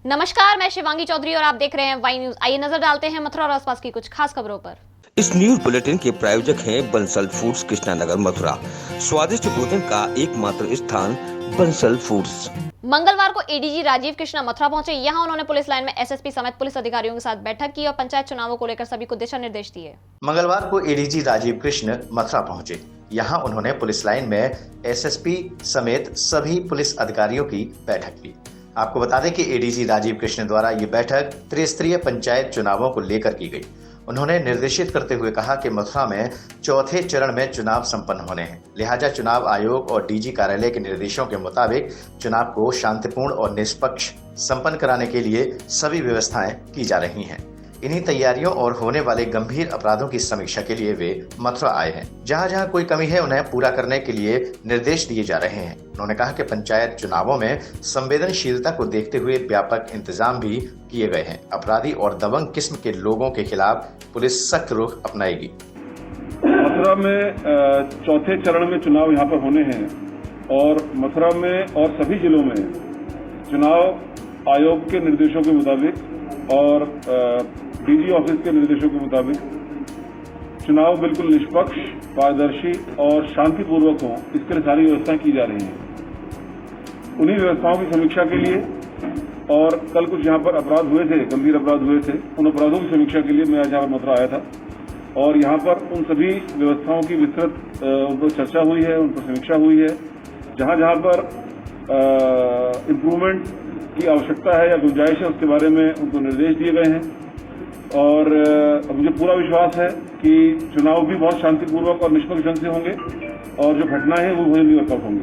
नमस्कार, मैं शिवांगी चौधरी और आप देख रहे हैं वाई न्यूज। आइए नजर डालते हैं मथुरा और आसपास की कुछ खास खबरों पर। इस न्यूज बुलेटिन के प्रायोजक हैं बंसल फूड्स कृष्णानगर मथुरा। स्वादिष्ट भोजन का एकमात्र स्थान बंसल फूड्स। मंगलवार को एडीजी राजीव कृष्णा मथुरा पहुंचे। यहां उन्होंने पुलिस लाइन में एसएसपी समेत पुलिस अधिकारियों के साथ बैठक की और पंचायत चुनावों को लेकर सभी को दिशा निर्देश दिए। मंगलवार को एडीजी राजीव कृष्ण मथुरा पहुंचे। यहां उन्होंने पुलिस लाइन में एसएसपी समेत सभी पुलिस अधिकारियों की बैठक ली। आपको बता दें कि एडीजी राजीव कृष्ण द्वारा ये बैठक त्रिस्तरीय पंचायत चुनावों को लेकर की गई। उन्होंने निर्देशित करते हुए कहा कि मथुरा में चौथे चरण में चुनाव संपन्न होने हैं, लिहाजा चुनाव आयोग और डीजी कार्यालय के निर्देशों के मुताबिक चुनाव को शांतिपूर्ण और निष्पक्ष संपन्न कराने के लिए सभी व्यवस्थाएं की जा रही हैं। इन्हीं तैयारियों और होने वाले गंभीर अपराधों की समीक्षा के लिए वे मथुरा आए हैं। जहां जहां कोई कमी है उन्हें पूरा करने के लिए निर्देश दिए जा रहे हैं। उन्होंने कहा कि पंचायत चुनावों में संवेदनशीलता को देखते हुए व्यापक इंतजाम भी किए गए हैं। अपराधी और दबंग किस्म के लोगों के खिलाफ पुलिस सख्त रुख अपनाएगी। मथुरा में चौथे चरण में चुनाव यहाँ पर होने हैं और मथुरा में और सभी जिलों में चुनाव आयोग के निर्देशों के मुताबिक और डीजी ऑफिस के निर्देशों के मुताबिक चुनाव बिल्कुल निष्पक्ष, पारदर्शी और शांतिपूर्वक हो, इसके लिए सारी व्यवस्थाएं की जा रही हैं। उन्हीं व्यवस्थाओं की समीक्षा के लिए और कल कुछ यहाँ पर अपराध हुए थे, गंभीर अपराध हुए थे, उन अपराधों की समीक्षा के लिए मैं आज यहाँ पर मथुरा आया था और यहाँ पर उन सभी व्यवस्थाओं की विस्तृत उन पर चर्चा हुई है, उन पर समीक्षा हुई है। जहाँ जहाँ पर इम्प्रूवमेंट की आवश्यकता है या गुंजाइश है उसके बारे में उनको निर्देश दिए गए हैं और मुझे पूरा विश्वास है कि चुनाव भी बहुत शांतिपूर्वक और निष्पक्ष ढंग से होंगे और जो घटनाएं हैं वो भी वर्कआउट होंगी।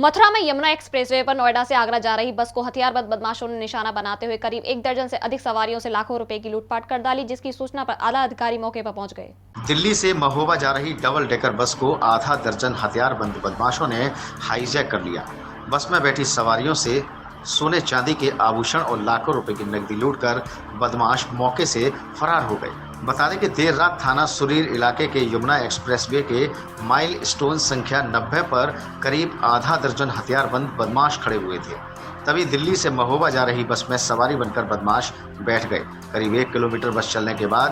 मथुरा में यमुना एक्सप्रेसवे पर नोएडा से आगरा जा रही बस को हथियारबंद बदमाशों ने निशाना बनाते हुए करीब 1 दर्जन से अधिक सवारियों से लाखों रुपए की लूटपाट कर डाली, जिसकी सूचना पर आला अधिकारी मौके पर पहुंच गए। दिल्ली से महोबा जा रही डबल डेकर बस को आधा दर्जन हथियारबंद बदमाशों ने हाईजैक कर लिया। बस में बैठी सवारियों से सोने चांदी के आभूषण और लाखों रुपए की नकदी लूटकर बदमाश मौके से फरार हो गए। बता दें कि देर रात थाना सुरीर इलाके के यमुना एक्सप्रेसवे के माइल स्टोन संख्या 90 पर करीब आधा दर्जन हथियारबंद बदमाश खड़े हुए थे। तभी दिल्ली से महोबा जा रही बस में सवारी बनकर बदमाश बैठ गए। करीब 1 किलोमीटर बस चलने के बाद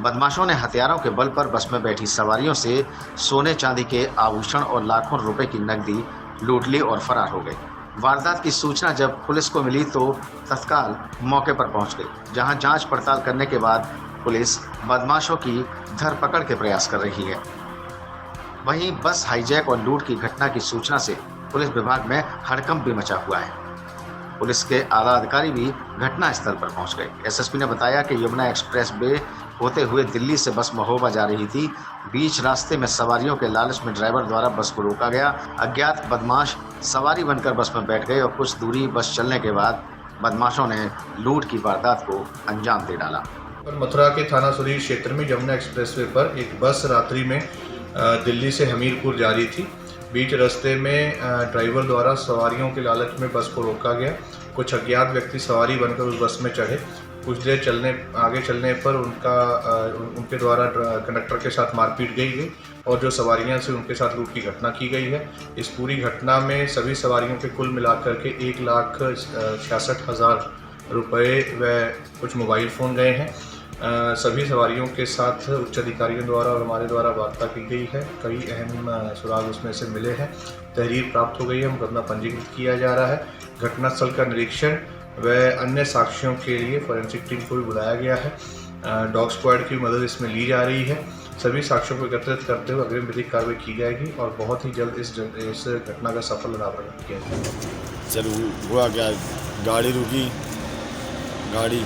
बदमाशों ने हथियारों के बल पर बस में बैठी सवारियों से सोने चांदी के आभूषण और लाखों रुपए की नकदी लूट ली और फरार हो गए। वारदात की सूचना जब पुलिस को मिली तो तत्काल मौके पर पहुंच गई, जहां जांच पड़ताल करने के बाद पुलिस बदमाशों की धरपकड़ के प्रयास कर रही है। वहीं बस हाईजैक और लूट की घटना की सूचना से पुलिस विभाग में हड़कंप भी मचा हुआ है। पुलिस के आला अधिकारी भी घटना स्थल पर पहुंच गए। एसएसपी ने बताया कि यमुना एक्सप्रेस वे होते हुए दिल्ली से बस महोबा जा रही थी। बीच रास्ते में सवारियों के लालच में ड्राइवर द्वारा बस को रोका गया। अज्ञात बदमाश सवारी बनकर बस में बैठ गए और कुछ दूरी बस चलने के बाद बदमाशों ने लूट की वारदात को अंजाम दे डाला। मथुरा के थाना सुरीर क्षेत्र में यमुना एक्सप्रेसवे पर एक बस रात्रि में दिल्ली से हमीरपुर जा रही थी। बीच रास्ते में ड्राइवर द्वारा सवारियों के लालच में बस को रोका गया। कुछ अज्ञात व्यक्ति सवारी बनकर उस बस में चढ़े। कुछ देर आगे चलने पर उनके द्वारा कंडक्टर के साथ मारपीट गई और जो सवारियां से उनके साथ लूट की घटना की गई है। इस पूरी घटना में सभी सवारियों के कुल मिलाकर के 1,66,000 रुपये व कुछ मोबाइल फ़ोन गए हैं। सभी सवारियों के साथ उच्च अधिकारियों द्वारा और हमारे द्वारा वार्ता की गई है। कई अहम सुराग उसमें से मिले हैं। तहरीर प्राप्त हो गई है, मुकदमा पंजीकृत किया जा रहा है। घटनास्थल का निरीक्षण व अन्य साक्ष्यों के लिए फॉरेंसिक टीम को भी बुलाया गया है। डॉग स्क्वाड की मदद इसमें ली जा रही है। सभी साक्ष्यों को एकत्रित करते हुए अग्रिम विधिक कार्रवाई की जाएगी और बहुत ही जल्द इस घटना का सफल अनावरण किया जाएगा। सर हुआ क्या, गाड़ी रुकी, गाड़ी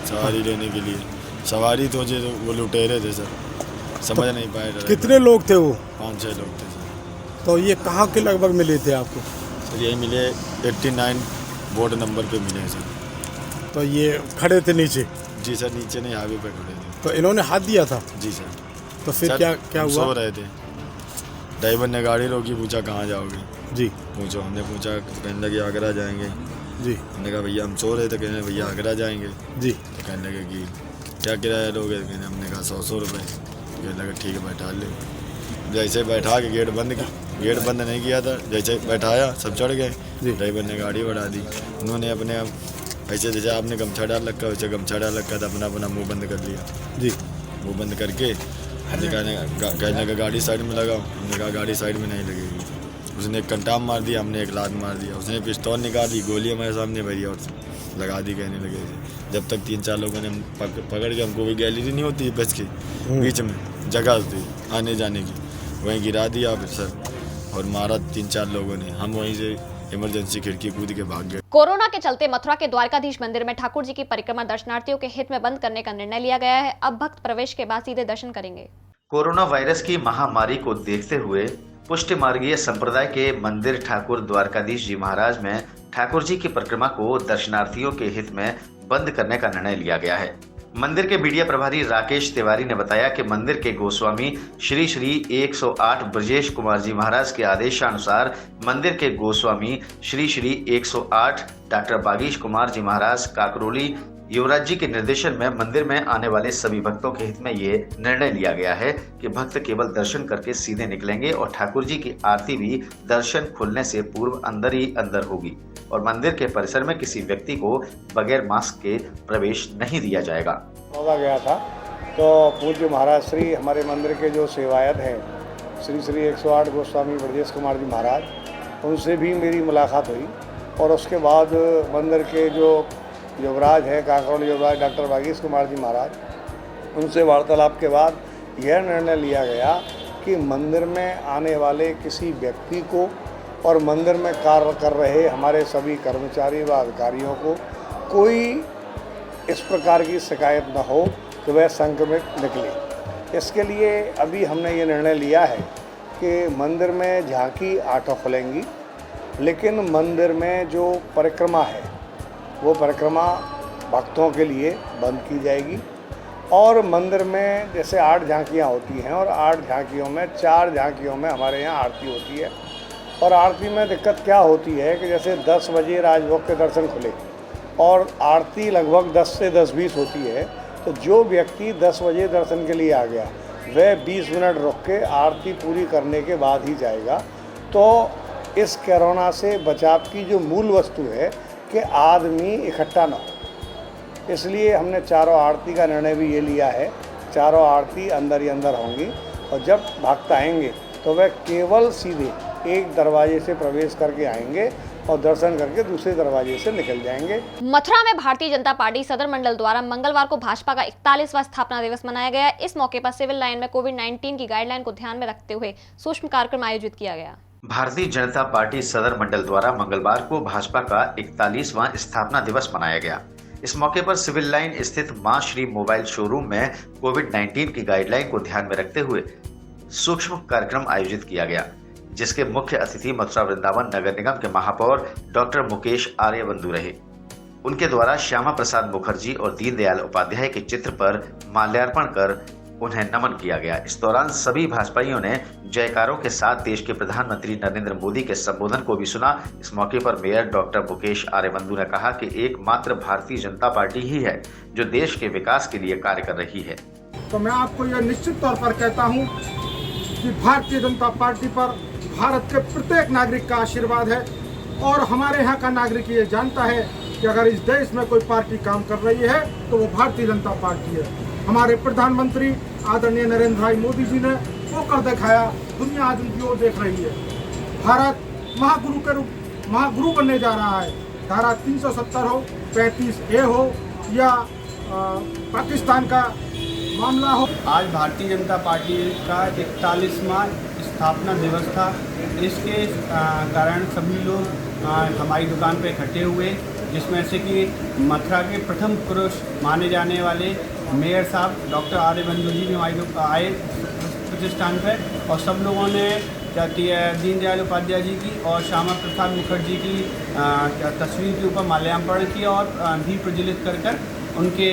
सवारी लेने के लिए, सवारी तो वो लुटेरे थे सर, समझ नहीं पाए। कितने लोग थे वो? 5-6 लोग थे सर। तो ये कहाँ के लगभग मिले थे आपको? सर यही मिले 89 बोर्ड नंबर पे मिले सर। तो ये खड़े थे नीचे? जी सर, नीचे नहीं हाईवे पे खड़े थे। तो इन्होंने हाथ दिया था? जी सर। तो फिर सर, क्या हुआ? सो रहे थे। ड्राइवर ने गाड़ी रोकी, पूछा कहाँ जाओगे? जी। पूछो, हमने पूछा, कहने लगे आगरा जाएंगे। जी। हमने कहा भैया हम सो रहे थे, कहने भैया आगरा जाएंगे। जी। तो कहने लगे कि क्या किराया लोगे? कहने हमने कहा 100 रुपये। कहने लगे ठीक है बैठा ले। जैसे बैठा के गेट बंद नहीं किया था, जैसे बैठाया सब चढ़ गए। ड्राइवर ने गाड़ी बढ़ा दी। उन्होंने अपने ऐसे जैसे आपने गमछा डाल रखा वैसे गमछा डाल रखा था, अपना अपना मुंह बंद कर लिया जी। मुंह बंद करके कहने का गाड़ी साइड में लगाओ। हमने कहा गाड़ी साइड में नहीं लगेगी। उसने एक कंटाम मार दिया, हमने एक लात मार दिया। उसने पिस्तौल निकाली, गोली हमारे सामने भरी और लगा दी। कहने लगे जब तक 3-4 लोगों ने पकड़ के, हमको कोई गैलरी नहीं होती बस की बीच में जगह थी आने जाने की, वहीं गिरा दिया सर और मारा 3-4 लोगों ने। हम वहीं से इमरजेंसी खिड़की कूद के भाग गए। कोरोना के चलते मथुरा के द्वारकाधीश मंदिर में ठाकुर जी की परिक्रमा दर्शनार्थियों के हित में बंद करने का निर्णय लिया गया है। अब भक्त प्रवेश के बाद सीधे दर्शन करेंगे। कोरोना वायरस की महामारी को देखते हुए पुष्टि मार्गीय संप्रदाय के मंदिर ठाकुर द्वारकाधीश जी महाराज में ठाकुर जी की परिक्रमा को दर्शनार्थियों के हित में बंद करने का निर्णय लिया गया है। मंदिर के मीडिया प्रभारी राकेश तिवारी ने बताया कि मंदिर के गोस्वामी श्री श्री 108 ब्रजेश कुमार जी महाराज के आदेशानुसार मंदिर के गोस्वामी श्री श्री 108 डॉक्टर बागीश कुमार जी महाराज काकरोली युवराज जी के निर्देशन में मंदिर में आने वाले सभी भक्तों के हित में ये निर्णय लिया गया है कि भक्त केवल दर्शन करके सीधे निकलेंगे और ठाकुर जी की आरती भी दर्शन खुलने से पूर्व अंदर ही अंदर होगी और मंदिर के परिसर में किसी व्यक्ति को बगैर मास्क के प्रवेश नहीं दिया जाएगा। होगा गया था तो पूज्य महाराज श्री हमारे मंदिर के जो सेवायत हैं श्री श्री 108 गोस्वामी ब्रजेश कुमार जी महाराज, उनसे भी मेरी मुलाकात हुई और उसके बाद मंदिर के जो युवराज है काकरोली युवराज डॉक्टर बागीश कुमार जी महाराज, उनसे वार्तालाप के बाद यह निर्णय लिया गया कि मंदिर में आने वाले किसी व्यक्ति को और मंदिर में कार्य कर रहे हमारे सभी कर्मचारी व अधिकारियों को कोई इस प्रकार की शिकायत न हो कि वह संक्रमित निकले। इसके लिए अभी हमने ये निर्णय लिया है कि मंदिर में झांकी 8 खुलेंगी, लेकिन मंदिर में जो परिक्रमा है वो परिक्रमा भक्तों के लिए बंद की जाएगी और मंदिर में जैसे 8 झांकियाँ होती हैं और 8 झांकियों में 4 झांकियों में हमारे यहाँ आरती होती है और आरती में दिक्कत क्या होती है कि जैसे 10 बजे राजभोग के दर्शन खुले और आरती लगभग 10 से 10:20 होती है, तो जो व्यक्ति 10 बजे दर्शन के लिए आ गया वह 20 मिनट रुक के आरती पूरी करने के बाद ही जाएगा। तो इस कोरोना से बचाव की जो मूल वस्तु है कि आदमी इकट्ठा न हो, इसलिए हमने चारों आरती का निर्णय भी ये लिया है। चारों आरती अंदर ही अंदर होंगी और जब भक्त आएंगे तो वह केवल सीधे एक दरवाजे से प्रवेश करके आएंगे और दर्शन करके दूसरे दरवाजे से निकल जाएंगे। मथुरा में भारतीय जनता पार्टी सदर मंडल द्वारा मंगलवार को भाजपा का 41वां स्थापना दिवस मनाया गया। इस मौके पर सिविल लाइन में कोविड-19 की गाइडलाइन को ध्यान में रखते हुए सूक्ष्म कार्यक्रम आयोजित किया गया। भारतीय जनता पार्टी सदर मंडल द्वारा मंगलवार को भाजपा का 41वां स्थापना दिवस मनाया गया। इस मौके पर सिविल लाइन स्थित मां श्री मोबाइल शोरूम में कोविड-19 की गाइडलाइन को ध्यान में रखते हुए सूक्ष्म कार्यक्रम आयोजित किया गया, जिसके मुख्य अतिथि मथुरा वृंदावन नगर निगम के महापौर डॉक्टर मुकेश आर्यबंधु रहे। उनके द्वारा श्यामा प्रसाद मुखर्जी और दीनदयाल उपाध्याय के चित्र पर माल्यार्पण कर उन्हें नमन किया गया। इस दौरान सभी भाजपाइयों ने जयकारों के साथ देश के प्रधानमंत्री नरेंद्र मोदी के संबोधन को भी सुना। इस मौके पर मेयर डॉक्टर मुकेश आर्यबंधु ने कहा कि एकमात्र भारतीय जनता पार्टी ही है जो देश के विकास के लिए कार्य कर रही है। तो मैं आपको यह निश्चित तौर पर कहता हूं कि भारतीय जनता पार्टी पर भारत के प्रत्येक नागरिक का आशीर्वाद है और हमारे यहाँ का नागरिक ये जानता है कि अगर इस देश में कोई पार्टी काम कर रही है तो वो भारतीय जनता पार्टी है। हमारे प्रधानमंत्री आदरणीय नरेंद्र भाई मोदी जी ने वो कर दिखाया, दुनिया आज उनकी ओर देख रही है। भारत महागुरु के रूप महागुरु बनने जा रहा है। धारा 370 हो, 35A हो या पाकिस्तान का मामला हो। आज भारतीय जनता पार्टी का 41वां स्थापना दिवस था। इसके कारण सभी लोग हमारी दुकान पर इकट्ठे हुए, जिसमें से कि मथुरा के प्रथम पुरुष माने जाने वाले मेयर साहब डॉक्टर आर्यबंधु जी आए प्रतिष्ठान पर और सब लोगों ने दीनदयाल उपाध्याय जी की और श्यामा प्रसाद मुखर्जी की तस्वीर के ऊपर माल्यार्पण किया और दीप प्रज्वलित कर उनके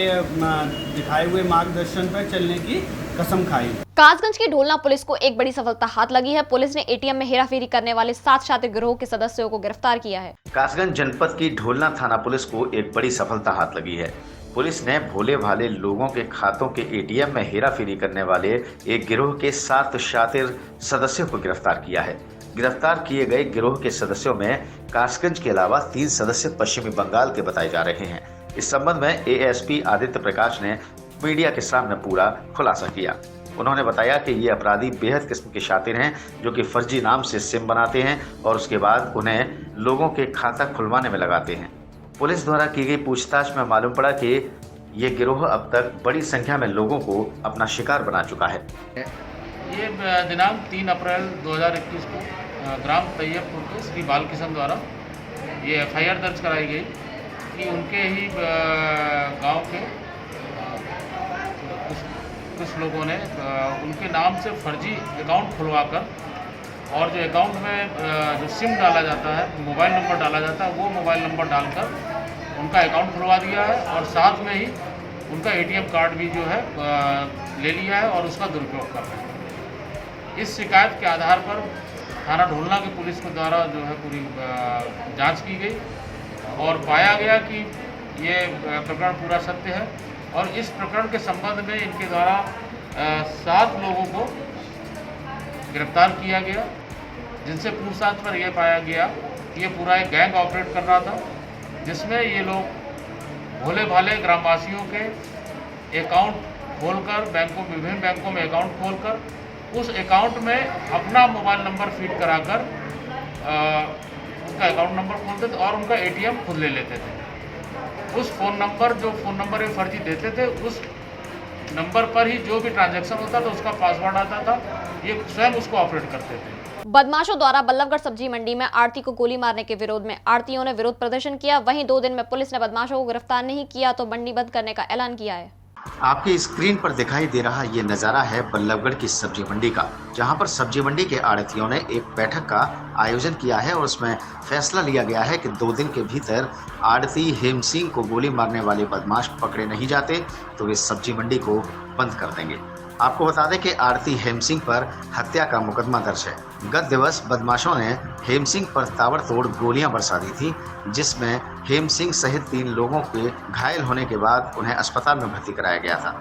दिखाए हुए मार्गदर्शन पर चलने की कसम खाई। कासगंज की ढोलना पुलिस को एक बड़ी सफलता हाथ लगी है। पुलिस ने एटीएम में हेराफेरी करने वाले 7 शातिर गिरोह के सदस्यों को गिरफ्तार किया है। कासगंज जनपद की ढोलना थाना पुलिस को एक बड़ी सफलता हाथ लगी है। पुलिस ने भोले भाले लोगों के खातों के एटीएम में हेराफेरी करने वाले एक गिरोह के 7 शातिर सदस्यों को गिरफ्तार किया है। गिरफ्तार किए गए गिरोह के सदस्यों में कासगंज के अलावा 3 सदस्य पश्चिमी बंगाल के बताए जा रहे हैं। इस संबंध में एएसपी आदित्य प्रकाश ने मीडिया के सामने पूरा खुलासा किया। उन्होंने बताया कि ये अपराधी बेहद किस्म के शातिर हैं, जो कि फर्जी नाम से सिम बनाते हैं और उसके बाद उन्हें लोगों के खाता खुलवाने में लगाते हैं। पुलिस द्वारा की गई पूछताछ में मालूम पड़ा कि ये गिरोह अब तक बड़ी संख्या में लोगों को अपना शिकार बना चुका है। ये दिनांक 3 अप्रैल 2021 को ग्राम तैयबपुर के श्री बालकिशन द्वारा ये एफआईआर दर्ज कराई गई कि उनके ही गांव के कुछ लोगों ने उनके नाम से फर्जी अकाउंट खुलवाकर और जो अकाउंट में जो सिम डाला जाता है, मोबाइल नंबर डाला जाता है, वो मोबाइल नंबर डालकर उनका अकाउंट खुलवा दिया है और साथ में ही उनका एटीएम कार्ड भी जो है ले लिया है और उसका दुरुपयोग कर रहे हैं। इस शिकायत के आधार पर थाना ढोलना की पुलिस के द्वारा जो है पूरी जांच की गई और पाया गया कि ये प्रकरण पूरा सत्य है और इस प्रकरण के संबंध में इनके द्वारा 7 लोगों को गिरफ्तार किया गया, जिनसे पूछताछ पर यह पाया गया कि ये पूरा एक गैंग ऑपरेट कर रहा था, जिसमें ये लोग भोले भाले ग्रामवासियों के अकाउंट खोलकर विभिन्न बैंकों में अकाउंट खोलकर उस अकाउंट में अपना मोबाइल नंबर फीड कराकर उनका अकाउंट नंबर खोलते थे और उनका एटीएम खुद ले लेते थे। उस फ़ोन नंबर ये फर्जी देते थे, उस नंबर पर ही जो भी ट्रांजैक्शन होता था उसका पासवर्ड आता था, ये स्वयं उसको ऑपरेट करते थे। बदमाशों द्वारा बल्लभगढ़ सब्जी मंडी में आड़ती को गोली मारने के विरोध में आड़तियों ने विरोध प्रदर्शन किया। वहीं 2 दिन में पुलिस ने बदमाशों को गिरफ्तार नहीं किया तो मंडी बंद करने का ऐलान किया है। आपकी स्क्रीन पर दिखाई दे रहा ये नज़ारा है बल्लभगढ़ की सब्जी मंडी का, जहां पर सब्जी मंडी के आड़तियों ने एक बैठक का आयोजन किया है और उसमें फैसला लिया गया है कि 2 दिन के भीतर आड़ती हेम सिंह को गोली मारने वाले बदमाश पकड़े नहीं जाते तो वे सब्जी मंडी को बंद कर देंगे। आपको बता दें कि आड़ती हेम सिंह पर हत्या का मुकदमा दर्ज है। गत दिवस बदमाशों ने हेम सिंह पर ताबड़तोड़ गोलियां बरसा दी थी, जिसमें हेम सिंह सहित 3 लोगों के घायल होने के बाद उन्हें अस्पताल में भर्ती कराया गया था।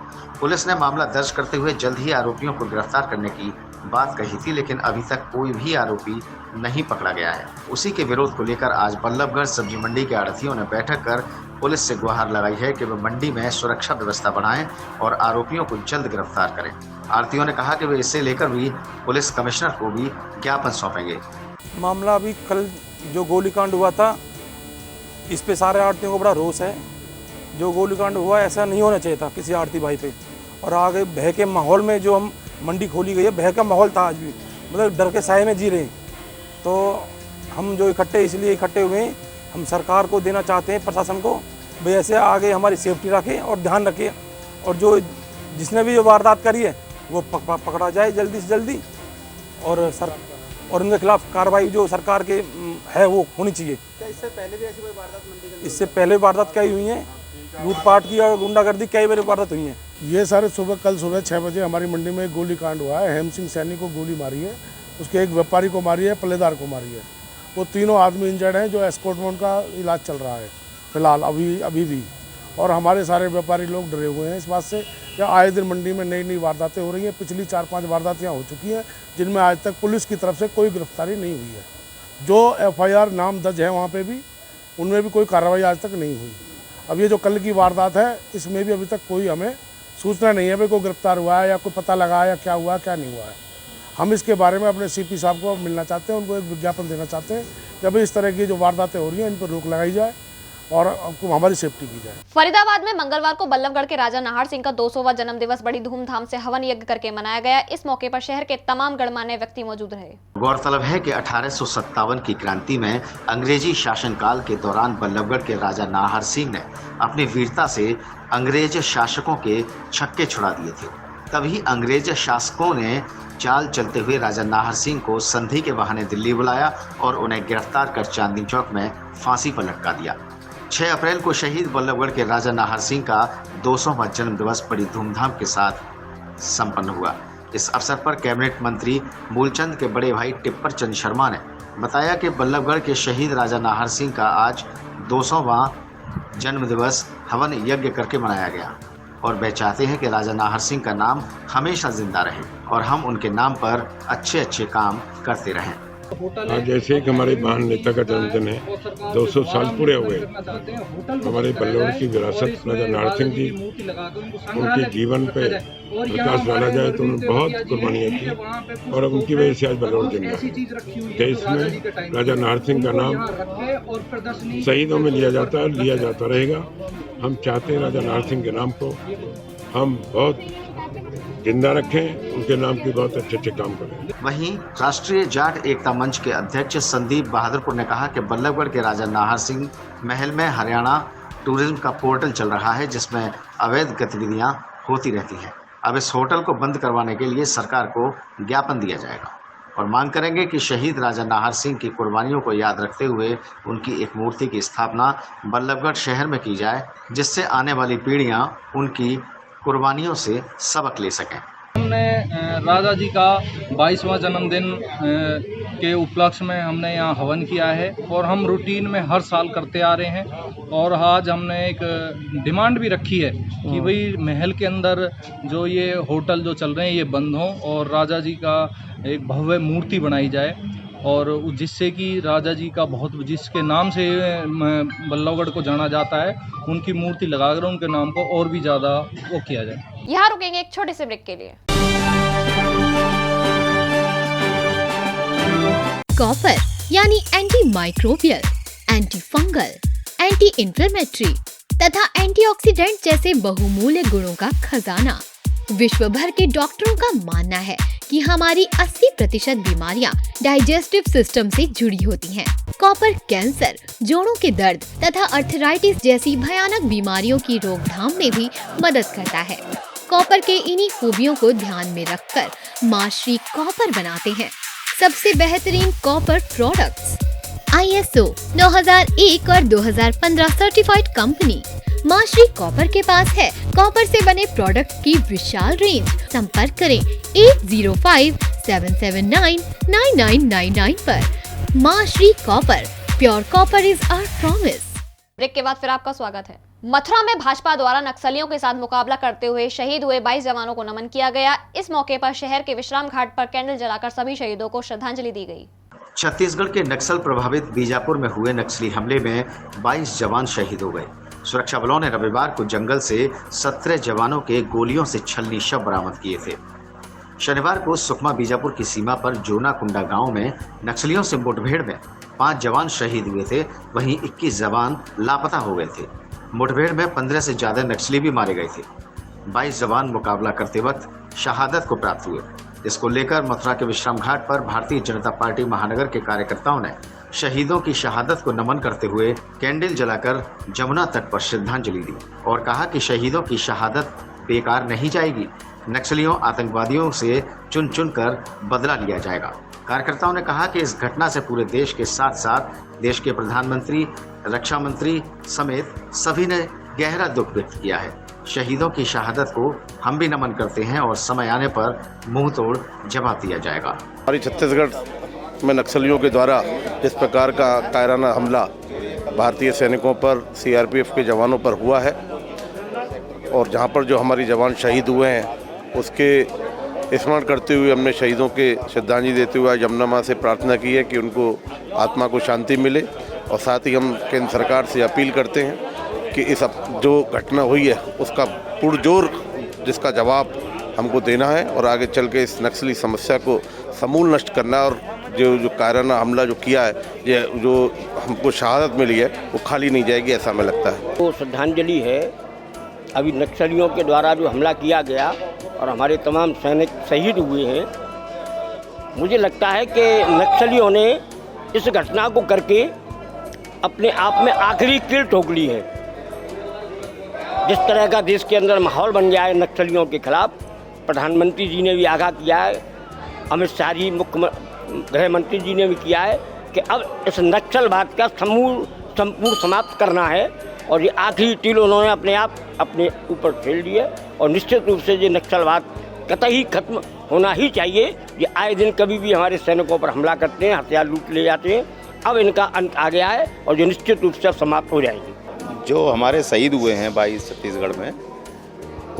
पुलिस ने मामला दर्ज करते हुए जल्द ही आरोपियों को गिरफ्तार करने की बात कही थी, लेकिन अभी तक कोई भी आरोपी नहीं पकड़ा गया है। उसी के विरोध को लेकर आज बल्लभगढ़ सब्जी मंडी के आड़तियों ने बैठक कर पुलिस से गुहार लगाई है कि वे मंडी में सुरक्षा व्यवस्था बढ़ाएं और आरोपियों को जल्द गिरफ्तार करें। आड़तियों ने कहा कि वे इसे लेकर भी पुलिस कमिश्नर को भी ज्ञापन सौंपेंगे। मामला अभी कल जो गोलीकांड हुआ था, इस पे सारे आड़तियों को बड़ा रोष है। जो गोलीकांड हुआ ऐसा नहीं होना चाहिए था किसी आड़ती भाई पे, और आगे भय के माहौल में जो हम मंडी खोली गई है, भय का माहौल था आज भी, मतलब डर के साए में जी रहे। तो हम जो इसलिए इकट्ठे हुए हैं, हम सरकार को देना चाहते हैं, प्रशासन को, भाई ऐसे आगे हमारी सेफ्टी रखें और ध्यान रखें, और जो जिसने भी जो वारदात करी है वो पकड़ा जाए जल्दी से जल्दी, और उनके खिलाफ कार्रवाई जो सरकार के है वो होनी चाहिए। क्या इससे पहले भी ऐसी कोई वारदात मंडी के? इससे पहले वारदात कई हुई हैं, लूटपाट की और गुंडागर्दी कई बार वारदात हुई हैं। ये सारे कल सुबह 6 बजे हमारी मंडी में गोली कांड हुआ है। हेम सिंह सैनी को गोली मारी है, उसके एक व्यापारी को मारी है, पल्लेदार को मारी है। वो तीनों आदमी इंजर्ड हैं, जो एस्कॉर्ट में उनका इलाज चल रहा है फिलहाल अभी भी। और हमारे सारे व्यापारी लोग डरे हुए हैं इस बात से कि आए दिन मंडी में नई वारदातें हो रही हैं। पिछली 4-5 वारदातें हो चुकी हैं, जिनमें आज तक पुलिस की तरफ से कोई गिरफ्तारी नहीं हुई है। जो एफआईआर नाम दर्ज है वहाँ पे भी, उनमें भी कोई कार्रवाई आज तक नहीं हुई। अब ये जो कल की वारदात है, इसमें भी अभी तक कोई हमें सूचना नहीं है भाई कोई गिरफ्तार हुआ है या कोई पता लगा है या क्या हुआ क्या नहीं हुआ है। हम इसके बारे में अपने सीपी साहब को मिलना चाहते हैं, उनको एक विज्ञापन देना चाहते हैं कि अभी इस तरह की जो वारदातें हो रही हैं इन पर रोक लगाई जाए और हमारी सेफ्टी की जाए। फरीदाबाद में मंगलवार को बल्लभगढ़ के राजा नाहर सिंह का 200वां जन्मदिवस बड़ी धूमधाम से हवन यज्ञ करके मनाया गया। इस मौके पर शहर के तमाम गणमान्य व्यक्ति मौजूद रहे। गौरतलब है कि 1857 की क्रांति में अंग्रेजी शासनकाल के दौरान बल्लभगढ़ के राजा नाहर सिंह ने अपनी वीरता से अंग्रेज शासकों के छक्के छुड़ा दिए थे। तभी अंग्रेज शासकों ने चाल चलते हुए राजा नाहर सिंह को संधि के बहाने दिल्ली बुलाया और उन्हें गिरफ्तार कर चांदनी चौक में फांसी पर लटका दिया। 6 अप्रैल को शहीद बल्लभगढ़ के राजा नाहर सिंह का 200वां जन्म दिवस बड़ी धूमधाम के साथ संपन्न हुआ। इस अवसर पर कैबिनेट मंत्री मूलचंद के बड़े भाई टिप्पर चंद शर्मा ने बताया कि बल्लभगढ़ के शहीद राजा नाहर सिंह का आज 200वां जन्म दिवस हवन यज्ञ करके मनाया गया और वे चाहते हैं कि राजा नाहर सिंह का नाम हमेशा जिंदा रहे और हम उनके नाम पर अच्छे काम करते रहें। आज जैसे कि हमारे महान नेता का जन्मदिन है, 200 साल पूरे हुए। हमारे बल्लौर की विरासत राजा नारसिंह जी, उनके जीवन पे प्रकाश डाला जाए तो उन्होंने बहुत कुर्बानियाँ की और अब उनकी वजह से आज बल्लौर जिंदा है। देश में राजा नारसिंह का नाम शहीदों में लिया जाता है, लिया जाता रहेगा। हम चाहते हैं राजा नारसिंह के नाम को हम बहुत जिंदा रखें, उनके नाम की बहुत अच्छे काम करें। वहीं राष्ट्रीय जाट एकता मंच के अध्यक्ष संदीप बहादुरपुर ने कहा कि बल्लभगढ़ के राजा नाहर सिंह महल में हरियाणा टूरिज्म का पोर्टल चल रहा है, जिसमें अवैध गतिविधियां होती रहती हैं। अब इस होटल को बंद करवाने के लिए सरकार को ज्ञापन दिया जाएगा और मांग करेंगे कि शहीद राजा नाहर सिंह की कुर्बानियों को याद रखते हुए उनकी एक मूर्ति की स्थापना बल्लभगढ़ शहर में की जाए, जिससे आने वाली पीढ़ियां उनकी कुर्बानियों से सबक ले सकें। हमने राजा जी का 22वां जन्मदिन के उपलक्ष्य में हमने यहाँ हवन किया है और हम रूटीन में हर साल करते आ रहे हैं। और आज हमने एक डिमांड भी रखी है कि भाई महल के अंदर जो ये होटल जो चल रहे हैं ये बंद हों और राजा जी का एक भव्य मूर्ति बनाई जाए, और जिससे कि राजा जी का बहुत, जिसके नाम से बल्लभगढ़ को जाना जाता है, उनकी मूर्ति लगाकर उनके नाम को और भी ज़्यादा वो किया जाए। यहाँ रुकेंगे एक छोटे से ब्रेक के लिए। कॉपर यानी anti microbial, anti fungal, anti inflammatory तथा एंटीऑक्सीडेंट जैसे बहुमूल्य गुणों का खजाना। विश्व भर के डॉक्टरों का मानना है कि हमारी 80% बीमारियां डाइजेस्टिव सिस्टम से जुड़ी होती हैं। कॉपर कैंसर, जोड़ों के दर्द तथा अर्थराइटिस जैसी भयानक बीमारियों की रोकथाम में भी मदद करता है। कॉपर के इन्हीं खूबियों को ध्यान में रखकर मां श्री कॉपर बनाते हैं सबसे बेहतरीन कॉपर प्रोडक्ट्स। ISO 9001 और 2015 सर्टिफाइड कंपनी मां श्री कॉपर के पास है कॉपर से बने प्रोडक्ट की विशाल रेंज। संपर्क करें 8057799999 पर। Maa Shri copper, pure copper is our promise. Break के बाद फिर आपका स्वागत है। मथुरा में भाजपा द्वारा नक्सलियों के साथ मुकाबला करते हुए शहीद हुए 22 जवानों को नमन किया गया। इस मौके पर शहर के विश्राम घाट पर कैंडल जलाकर सभी शहीदों को श्रद्धांजलि दी गई। छत्तीसगढ़ के नक्सल प्रभावित बीजापुर में हुए नक्सली हमले में 22 जवान शहीद हो गए। सुरक्षा बलों ने रविवार को जंगल से 17 जवानों के गोलियों से छलनी शव बरामद किए थे। शनिवार को सुकमा बीजापुर की सीमा पर जोनाकुंडा गांव में नक्सलियों से मुठभेड़ में 5 जवान शहीद हुए थे, वहीं 21 जवान लापता हो गए थे। मुठभेड़ में 15 से ज्यादा नक्सली भी मारे गए थे। 22 जवान मुकाबला करते वक्त शहादत को प्राप्त हुए। इसको लेकर मथुरा के विश्राम घाट पर भारतीय जनता पार्टी महानगर के कार्यकर्ताओं ने शहीदों की शहादत को नमन करते हुए कैंडल जलाकर जमुना तट पर श्रद्धांजलि दी और कहा कि शहीदों की शहादत बेकार नहीं जाएगी। नक्सलियों आतंकवादियों से चुन चुन कर बदला लिया जाएगा। कार्यकर्ताओं ने कहा कि इस घटना से पूरे देश के साथ साथ देश के प्रधानमंत्री, रक्षा मंत्री समेत सभी ने गहरा दुख व्यक्त किया है। शहीदों की शहादत को हम भी नमन करते हैं और समय आने पर मुंह तोड़ जवाब दिया जाएगा। हमारी छत्तीसगढ़ में नक्सलियों के द्वारा इस प्रकार का कायराना हमला भारतीय सैनिकों पर, CRPF के जवानों पर हुआ है और जहां पर जो हमारी जवान शहीद हुए हैं उसके स्मरण करते हुए हमने शहीदों के श्रद्धांजलि देते हुए यमुना माँ से प्रार्थना की है कि उनको आत्मा को शांति मिले। और साथ ही हम केंद्र सरकार से अपील करते हैं कि इस जो घटना हुई है उसका पुरजोर जिसका जवाब हमको देना है और आगे चल के इस नक्सली समस्या को समूल नष्ट करना है। और जो कायराना हमला जो किया है, ये जो हमको शहादत मिली है वो खाली नहीं जाएगी, ऐसा हमें लगता है। वो श्रद्धांजलि है अभी नक्सलियों के द्वारा जो हमला किया गया और हमारे तमाम सैनिक शहीद हुए हैं। मुझे लगता है कि नक्सलियों ने इस घटना को करके अपने आप में आखिरी कील ठोक ली है। जिस तरह का देश के अंदर माहौल बन गया है नक्सलियों के खिलाफ, प्रधानमंत्री जी ने भी आगाह किया है, अमित शाह जी मुख्य गृह मंत्री जी ने भी किया है कि अब इस नक्सलवाद का संपूर्ण समाप्त करना है और ये आखिरी टील उन्होंने अपने ऊपर फेल लिया और निश्चित रूप से ये नक्सलवाद कतई खत्म होना ही चाहिए। ये आए दिन कभी भी हमारे सैनिकों पर हमला करते हैं, हथियार लूट ले जाते हैं। अब इनका अंत आ गया है और ये निश्चित रूप से समाप्त हो जाएगी। जो हमारे शहीद हुए हैं 22 छत्तीसगढ़ में,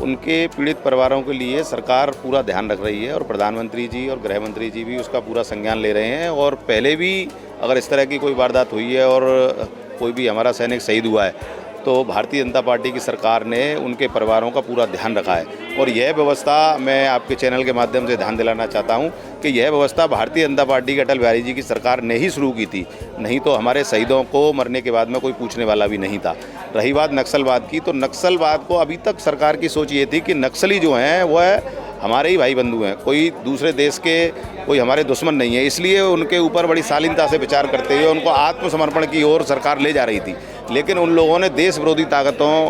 उनके पीड़ित परिवारों के लिए सरकार पूरा ध्यान रख रही है और प्रधानमंत्री जी और गृह मंत्री जी भी उसका पूरा संज्ञान ले रहे हैं। और पहले भी अगर इस तरह की कोई वारदात हुई है और कोई भी हमारा सैनिक शहीद हुआ है तो भारतीय जनता पार्टी की सरकार ने उनके परिवारों का पूरा ध्यान रखा है। और यह व्यवस्था मैं आपके चैनल के माध्यम से ध्यान दिलाना चाहता हूं कि यह व्यवस्था भारतीय जनता पार्टी के अटल बिहारी जी की सरकार ने ही शुरू की थी, नहीं तो हमारे शहीदों को मरने के बाद में कोई पूछने वाला भी नहीं था। रही बात नक्सलवाद की, तो नक्सलवाद को अभी तक सरकार की सोच ये थी कि नक्सली जो हैं वह हमारे ही भाई बंधु हैं, कोई दूसरे देश के कोई हमारे दुश्मन नहीं है। इसलिए उनके ऊपर बड़ी शालीनता से विचार करते हुए उनको आत्मसमर्पण की ओर सरकार ले जा रही थी। लेकिन उन लोगों ने देश विरोधी ताकतों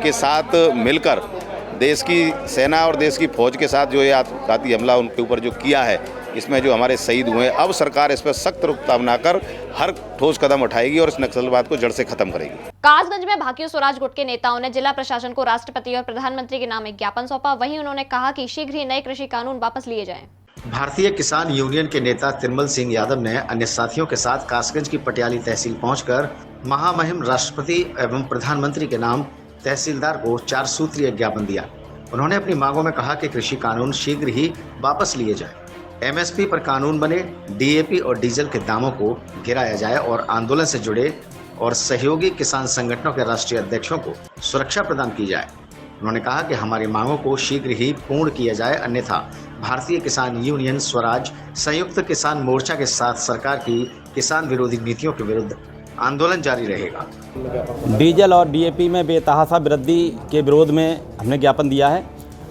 के साथ मिलकर देश की सेना और देश की फौज के साथ जो ये आत्मघाती हमला उनके ऊपर जो किया है, इसमें जो हमारे शहीद हुए, अब सरकार इस पर सख्त रुख अपनाकर हर ठोस कदम उठाएगी और इस नक्सलवाद को जड़ से खत्म करेगी। कासगंज में भाकियू स्वराज गुट के नेताओं ने जिला प्रशासन को राष्ट्रपति और प्रधानमंत्री के नाम एक ज्ञापन सौंपा। वहीं उन्होंने कहा कि शीघ्र ही नए कृषि कानून वापस लिए जाएं। भारतीय किसान यूनियन के नेता तिरमल सिंह यादव ने अन्य साथियों के साथ कासगंज की पटियाली तहसील पहुंचकर महामहिम राष्ट्रपति एवं प्रधानमंत्री के नाम तहसीलदार को 4 सूत्रीय ज्ञापन दिया। उन्होंने अपनी मांगों में कहा कि कृषि कानून शीघ्र ही वापस लिए जाएं, एमएसपी पर कानून बने, डीएपी और डीजल के दामों को गिराया जाए और आंदोलन से जुड़े और सहयोगी किसान संगठनों के राष्ट्रीय अध्यक्षों को सुरक्षा प्रदान की जाए। उन्होंने कहा कि हमारी मांगों को शीघ्र ही पूर्ण किया जाए, अन्यथा भारतीय किसान यूनियन स्वराज संयुक्त किसान मोर्चा के साथ सरकार की किसान विरोधी नीतियों के विरुद्ध आंदोलन जारी रहेगा। डीजल और डीएपी में बेतहाशा वृद्धि के विरोध में हमने ज्ञापन दिया है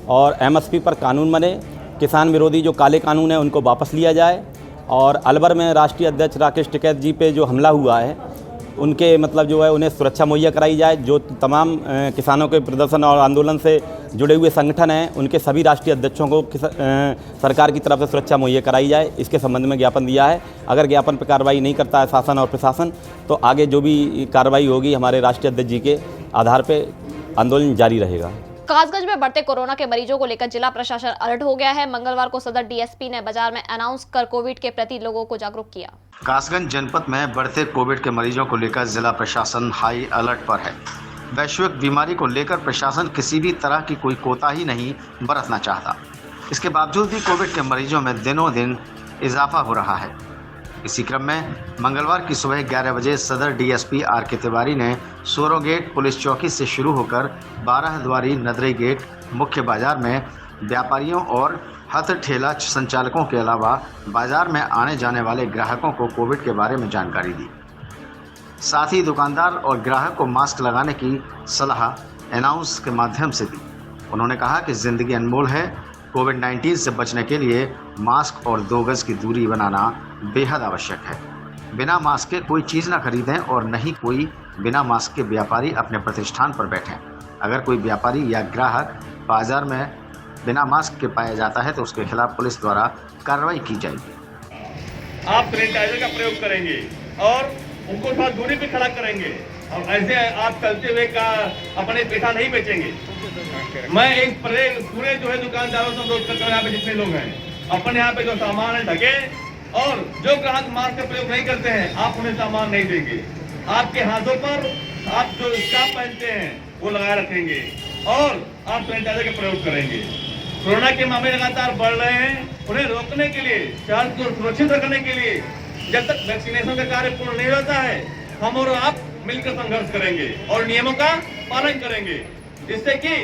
और एमएसपी पर कानून बने, किसान विरोधी जो काले कानून है उनको वापस लिया जाए और अलवर में राष्ट्रीय अध्यक्ष राकेश टिकैत जी पे जो हमला हुआ है उनके मतलब जो है उन्हें सुरक्षा मुहैया कराई जाए। जो तमाम किसानों के प्रदर्शन और आंदोलन से जुड़े हुए संगठन हैं उनके सभी राष्ट्रीय अध्यक्षों को सरकार की तरफ से सुरक्षा मुहैया कराई जाए, इसके संबंध में ज्ञापन दिया है। अगर ज्ञापन पर कार्रवाई नहीं करता है शासन और प्रशासन तो आगे जो भी कार्रवाई होगी हमारे राष्ट्रीय अध्यक्ष जी के आधार पर आंदोलन जारी रहेगा। कासगंज में बढ़ते कोरोना के मरीजों को लेकर जिला प्रशासन अलर्ट हो गया है। मंगलवार को सदर डीएसपी ने बाजार में अनाउंस कर कोविड के प्रति लोगों को जागरूक किया। कासगंज जनपद में बढ़ते कोविड के मरीजों को लेकर जिला प्रशासन हाई अलर्ट पर है। वैश्विक बीमारी को लेकर प्रशासन किसी भी तरह की कोई कोताही नहीं बरतना चाहता। इसके बावजूद भी कोविड के मरीजों में दिनों दिन इजाफा हो रहा है। इसी क्रम में मंगलवार की सुबह 11 बजे सदर डीएसपी आर.के. तिवारी ने सोरो गेट पुलिस चौकी से शुरू होकर 12 द्वारी नदरी गेट मुख्य बाजार में व्यापारियों और हथ ठेला संचालकों के अलावा बाजार में आने जाने वाले ग्राहकों को कोविड के बारे में जानकारी दी। साथ ही दुकानदार और ग्राहक को मास्क लगाने की सलाह अनाउंस के माध्यम से दी। उन्होंने कहा कि जिंदगी अनमोल है, कोविड-19 से बचने के लिए मास्क और 2 गज की दूरी बनाना बेहद आवश्यक है। बिना मास्क के कोई चीज़ न खरीदें और न ही कोई बिना मास्क के व्यापारी अपने प्रतिष्ठान पर बैठें। अगर कोई व्यापारी या ग्राहक बाजार में बिना मास्क के पाया जाता है तो उसके खिलाफ पुलिस द्वारा कार्रवाई की जाएगी। आप सैनिटाइजर का प्रयोग करेंगे और उनको थोड़ा दूरी पे खड़ा करेंगे और ऐसे आप चलते हुए का अपने पेठा नहीं बेचेंगे। मैं एक पूरे जो है दुकानदारों से अनुरोध करता हूँ, यहाँ पे जितने लोग हैं अपने यहाँ पे जो सामान है ढके और जो ग्राहक मास्क का प्रयोग नहीं करते हैं आप उन्हें सामान नहीं देंगे। आपके हाथों पर आप जो स्कार्फ पहनते हैं वो लगाए रखेंगे और आप सैनिटाइजर का प्रयोग करेंगे। कोरोना के मामले लगातार बढ़ रहे हैं, उन्हें रोकने के लिए, शहर को सुरक्षित रखने के लिए जब तक वैक्सीनेशन का कार्य पूर्ण नहीं होता है हम और आप मिलकर संघर्ष करेंगे और नियमों का पालन करेंगे, जिससे कि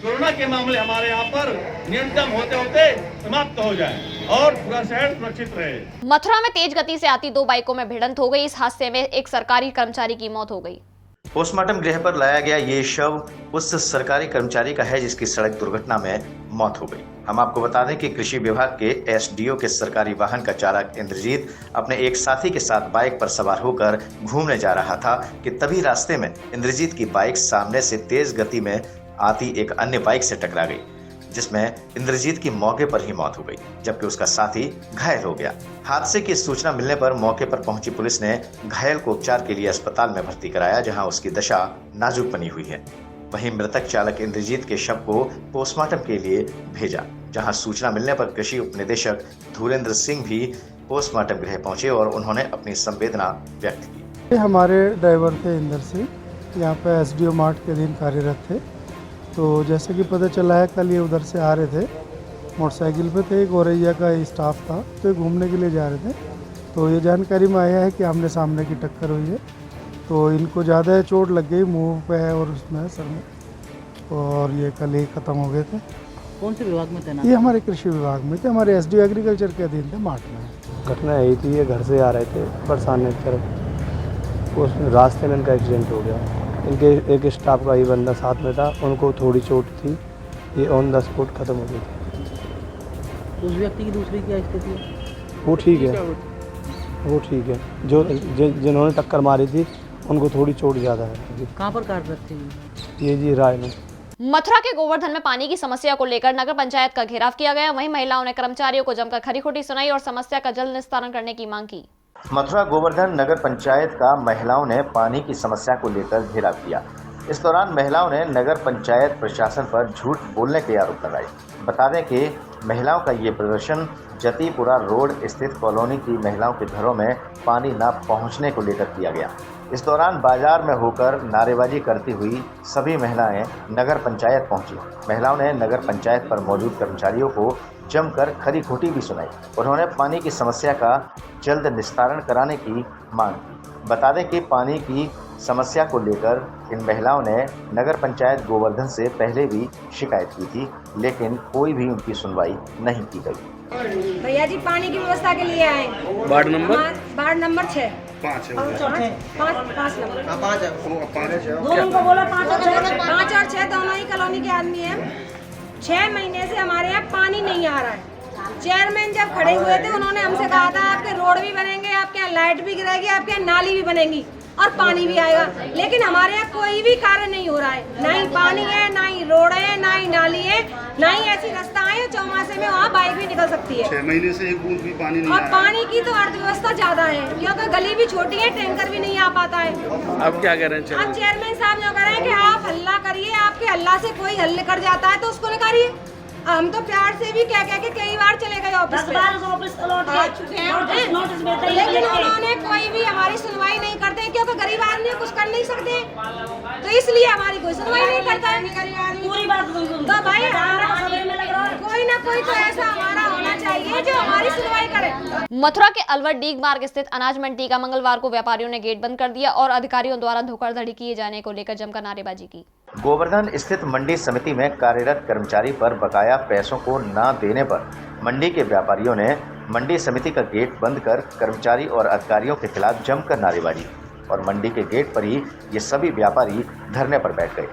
कोरोना के मामले हमारे यहाँ पर न्यूनतम होते होते समाप्त हो जाए और पूरा शहर सुरक्षित रहे। मथुरा में तेज गति से आती 2 बाइकों में भिड़ंत हो गई। इस हादसे में एक सरकारी कर्मचारी की मौत हो गई। पोस्टमार्टम गृह पर लाया गया ये शव उस सरकारी कर्मचारी का है जिसकी सड़क दुर्घटना में मौत हो गई। हम आपको बता दें कि कृषि विभाग के एसडीओ के सरकारी वाहन का चालक इंद्रजीत अपने एक साथी के साथ बाइक पर सवार होकर घूमने जा रहा था कि तभी रास्ते में इंद्रजीत की बाइक सामने से तेज गति में आती एक अन्य बाइक से टकरा गई, जिसमें इंद्रजीत की मौके पर ही मौत हो गई, जबकि उसका साथी घायल हो गया। हादसे की सूचना मिलने पर मौके पर पहुंची पुलिस ने घायल को उपचार के लिए अस्पताल में भर्ती कराया, जहां उसकी दशा नाजुक बनी हुई है। वहीं मृतक चालक इंद्रजीत के शव को पोस्टमार्टम के लिए भेजा, जहां सूचना मिलने पर कृषि उप निदेशक धुरेंद्र सिंह भी पोस्टमार्टम गृह पहुंचे और उन्होंने अपनी संवेदना व्यक्त की। हमारे ड्राइवर थे इंद्र सिंह, यहाँ पे एसडीओ मार्ट के दिन कार्यरत थे। तो जैसे कि पता चला है कल ये उधर से आ रहे थे, मोटरसाइकिल पे थे, गोरैया का स्टाफ था, तो ये घूमने के लिए जा रहे थे। तो ये जानकारी में आया है कि आमने सामने की टक्कर हुई है। तो इनको ज़्यादा चोट लग गई मुंह पे और उसमें सर में, और ये कल ही ख़त्म हो गए थे। कौन से विभाग में तैनात? ये हमारे कृषि विभाग में थे, हमारे एसडीओ एग्रीकल्चर के अधीन थे, मार्ट में। घटना यही थी, ये घर से आ रहे थे बरसाने की तरफ, उस रास्ते में इनका एक्सीडेंट हो गया। इनके एक स्टाफ का ही बंदा साथ में था, उनको थोड़ी चोट थी, ये ऑन द स्पॉट ख़त्म हो गई थी। उस व्यक्ति की दूसरी क्या स्थिति है? वो ठीक है, वो ठीक है। जो जिन्होंने टक्कर मारी थी उनको थोड़ी चोट ज़्यादा है। कहाँ पर कार्यरत थे ये जी राय में। मथुरा के गोवर्धन में पानी की समस्या को लेकर नगर पंचायत का घेराव किया गया। वहीं महिलाओं ने कर्मचारियों को जमकर खरी खोटी सुनाई और समस्या का जल्द निस्तारण करने की मांग की। मथुरा गोवर्धन नगर पंचायत का महिलाओं ने पानी की समस्या को लेकर घेराव किया। इस दौरान महिलाओं ने नगर पंचायत प्रशासन पर झूठ बोलने के आरोप लगाए। बता दें कि महिलाओं का ये प्रदर्शन जतीपुरा रोड स्थित कॉलोनी की महिलाओं के घरों में पानी न पहुंचने को लेकर किया गया। इस दौरान बाजार में होकर नारेबाजी करती हुई सभी महिलाएं नगर पंचायत पहुंची। महिलाओं ने नगर पंचायत पर मौजूद कर्मचारियों को जमकर खरी खोटी भी सुनाई। उन्होंने पानी की समस्या का जल्द निस्तारण कराने की मांग की। बता दें कि पानी की समस्या को लेकर इन महिलाओं ने नगर पंचायत गोवर्धन से पहले भी शिकायत की थी, लेकिन कोई भी उनकी सुनवाई नहीं की गई। भैया जी पानी की व्यवस्था के लिए आए। वार्ड नंबर 6 5 उनको बोला 5 और 6 दोनों ही कॉलोनी के आदमी हैं। 6 महीने से हमारे यहाँ पानी नहीं आ रहा है। चेयरमैन जब खड़े हुए थे उन्होंने हमसे कहा था आपके रोड भी बनेंगे, आपके यहाँ लाइट भी गिरेगी, आपके यहाँ नाली भी बनेगी और पानी भी आएगा, लेकिन हमारे यहाँ कोई भी कार्य नहीं हो रहा है। ना ही पानी है, ना ही रोड है, ना ही नाली है, ना ही ऐसी रास्ता है चौमासे में वहाँ बाइक भी निकल सकती है। 6 महीने से एक बूंद भी पानी नहीं और पानी की तो अर्थव्यवस्था ज्यादा है, क्योंकि गली भी छोटी है, टैंकर भी नहीं आ पाता है। अब क्या कह रहे हैं? अब चेयरमैन साहब जो कह रहे हैं कि आप हल्ला करिए, आपके हल्ला से कोई हल कर जाता है तो उसको निकालिए। हम तो प्यार से भी कह के कई बार चले गए ऑफिस में, लेकिन उन्होंने कोई भी हमारी सुनवाई नहीं करते, क्योंकि गरीब आदमी कुछ कर नहीं सकते, तो इसलिए हमारी कोई सुनवाई नहीं करता है। पूरी बात तो भाई कोई ना कोई तो ऐसा हमारा होना चाहिए जो हमारी सुनवाई करे। मथुरा के अलवर डीग मार्ग स्थित अनाज मंडी का मंगलवार को व्यापारियों ने गेट बंद कर दिया और अधिकारियों द्वारा धोखाधड़ी किए जाने को लेकर जमकर नारेबाजी की। गोवर्धन स्थित मंडी समिति में कार्यरत कर्मचारी पर बकाया पैसों को न देने पर मंडी के व्यापारियों ने मंडी समिति का गेट बंद कर कर्मचारी और अधिकारियों के खिलाफ जमकर नारेबाजी और मंडी के गेट पर ही ये सभी व्यापारी धरने पर बैठ गए।